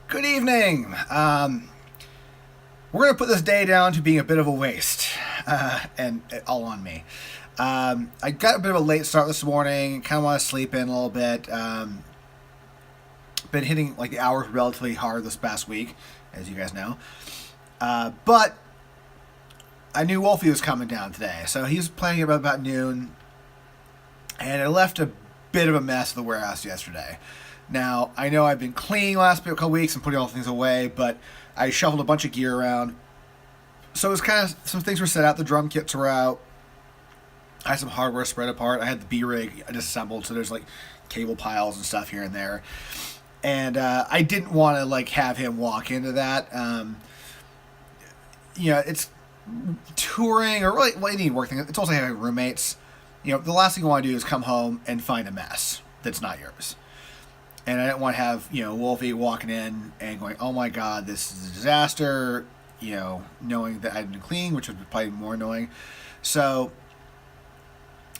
Good evening. We're going to put this day down to being a bit of a waste, and all on me. I got a bit of a late start this morning. Kind of want to sleep in a little bit. Been hitting like the hours relatively hard this past week, as you guys know. But I knew Wolfie was coming down today, so he was planning about noon, and I left a bit of a mess of the warehouse yesterday. Now, I know I've been cleaning last couple weeks and putting all the things away, but I shuffled a bunch of gear around. So it was kind of, some things were set out, the drum kits were out. I had some hardware spread apart. I had the B-rig disassembled, so there's like cable piles and stuff here and there. And I didn't want to like have him walk into that. It's touring or really any work thing. It's also having roommates. The last thing you want to do is come home and find a mess that's not yours. And I didn't want to have, Wolfie walking in and going, oh my God, this is a disaster, knowing that I'd been cleaning, which was probably more annoying. So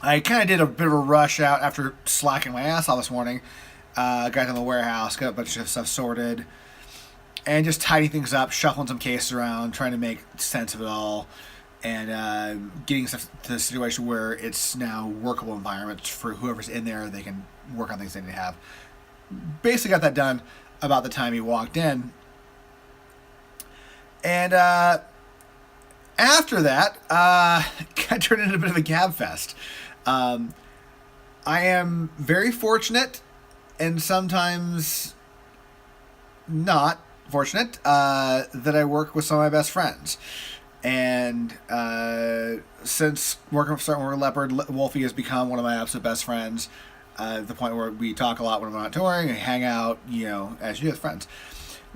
I kind of did a bit of a rush out after slacking my ass off this morning. Got to the warehouse, got a bunch of stuff sorted, and just tidying things up, shuffling some cases around, trying to make sense of it all, and getting stuff to the situation where it's now workable environments for whoever's in there. They can work on things they need to have. Basically got that done about the time he walked in. And after that, got turned into a bit of a Gabbi Fest. I am very fortunate and sometimes not fortunate that I work with some of my best friends. And since starting with Leopard, Wolfie has become one of my absolute best friends. The point where we talk a lot when I'm not touring and hang out, as you as friends.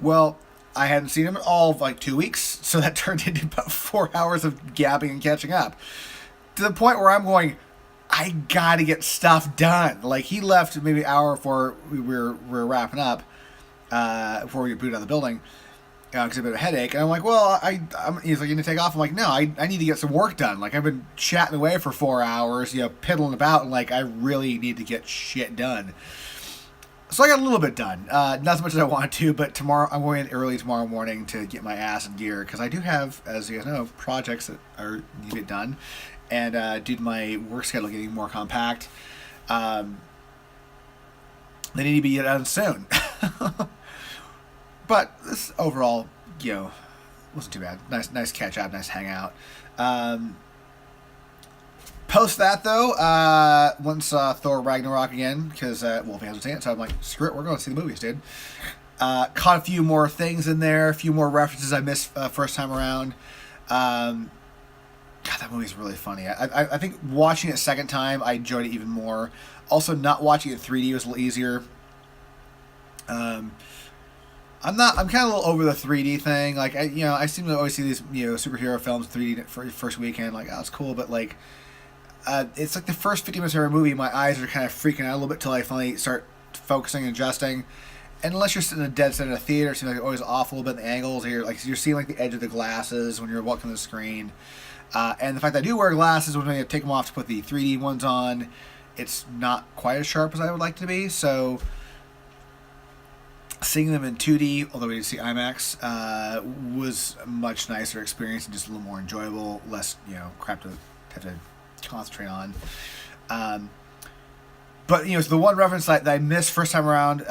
Well, I hadn't seen him at all for like 2 weeks, so that turned into about 4 hours of gabbing and catching up. To the point where I'm going, I gotta get stuff done. Like, he left maybe an hour before we were wrapping up, before we booted out of the building, because I had a bit of a headache. And I'm like, well, he's like, you need to take off? I'm like, no, I need to get some work done. Like, I've been chatting away for 4 hours, piddling about, and like, I really need to get shit done. So I got a little bit done. Not as much as I wanted to, but tomorrow, I'm going in early tomorrow morning to get my ass in gear, because I do have, as you guys know, projects that need to get done. And due to my work schedule getting more compact, they need to be done soon. But this overall, wasn't too bad. Nice catch up, nice hangout. Post that though, went and saw Thor Ragnarok again because Wolfie hasn't seen it, so I'm like, screw it, we're going to see the movies, dude. Caught a few more things in there, a few more references I missed first time around. God, that movie's really funny. I think watching it a second time, I enjoyed it even more. Also, not watching it in 3D was a little easier. I'm kind of a little over the 3D thing. Like, I seem to always see these, superhero films 3D for first weekend. Like, oh, it's cool, but like, it's like the first 50 minutes of a movie, my eyes are kind of freaking out a little bit till I finally start focusing and adjusting. And unless you're sitting in a dead center of a theater, it seems like it always off a little bit in the angles. You're seeing like the edge of the glasses when you're walking the screen. And the fact that I do wear glasses, when I take them off to put the 3D ones on, it's not quite as sharp as I would like to be. So seeing them in 2D, although we did see IMAX, was a much nicer experience and just a little more enjoyable, less crap to have to concentrate on. But so the one reference that I missed first time around,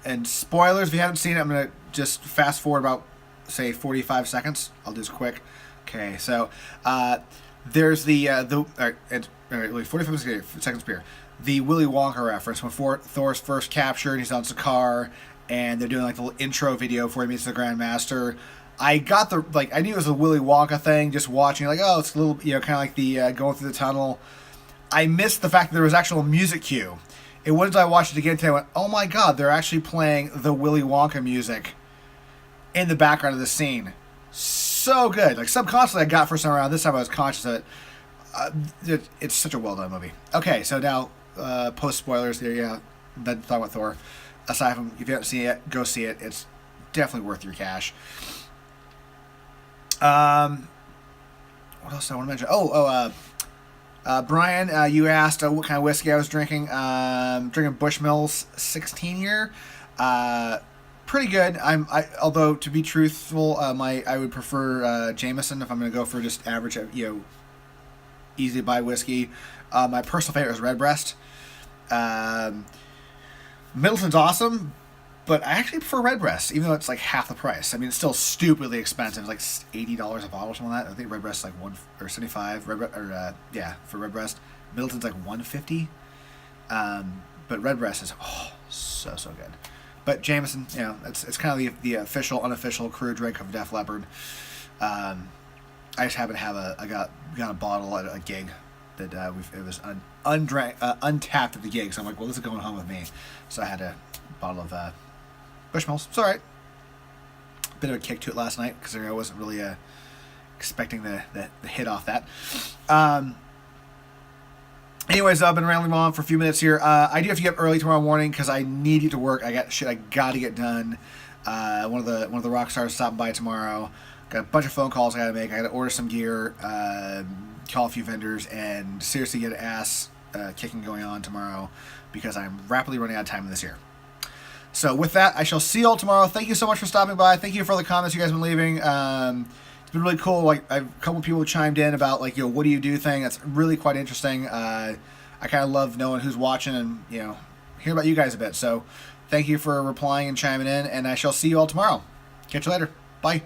and spoilers if you haven't seen it, I'm gonna just fast forward about say 45 seconds. I'll do this quick. Okay, so there's the all right, 45 seconds here. The Willy Wonka reference when Thor's first captured, he's on Sakaar, and they're doing like the little intro video before he meets the Grandmaster. I got I knew it was a Willy Wonka thing, just watching, like, oh, it's a little, kind of like the going through the tunnel. I missed the fact that there was actual music cue. It wasn't until I watched it again today, I went, oh my God, they're actually playing the Willy Wonka music in the background of the scene. So good. Like, subconsciously I got first time around. This time I was conscious of it. It's such a well done movie. Okay, so now, post spoilers there, then talk about Thor. Aside from, if you haven't seen it, go see it. It's definitely worth your cash. What else do I want to mention? Brian, you asked what kind of whiskey I was drinking. Drinking Bushmills 16 year. Pretty good. Although to be truthful, I would prefer Jameson if I'm going to go for just average, easy to buy whiskey. My personal favorite is Redbreast. Middleton's awesome, but I actually prefer Redbreast, even though it's like half the price. I mean, it's still stupidly expensive. It's like $80 a bottle or something like that. I think Redbreast's like $1 or $75. For Redbreast. Middleton's like $150. But Redbreast is so good. But Jameson, it's kind of the official, unofficial crew drink of Def Leppard. I just happen to have I got a bottle at a gig that it was untapped at the gig. So I'm like, well, this is going home with me. So I had a bottle of Bushmills. It's all right. Bit of a kick to it last night because I wasn't really expecting the hit off that. Anyways, I've been rambling on for a few minutes here. I do have to get up early tomorrow morning because I need to get to work. I got shit I got to get done. One of the rock stars stopping by tomorrow. Got a bunch of phone calls I got to make. I got to order some gear, call a few vendors, and seriously get ass kicking going on tomorrow because I'm rapidly running out of time this year. So with that, I shall see you all tomorrow. Thank you so much for stopping by. Thank you for all the comments you guys have been leaving. It's been really cool. Like, a couple of people chimed in about what do you do thing. That's really quite interesting. I kind of love knowing who's watching and hear about you guys a bit. So thank you for replying and chiming in, and I shall see you all tomorrow. Catch you later. Bye.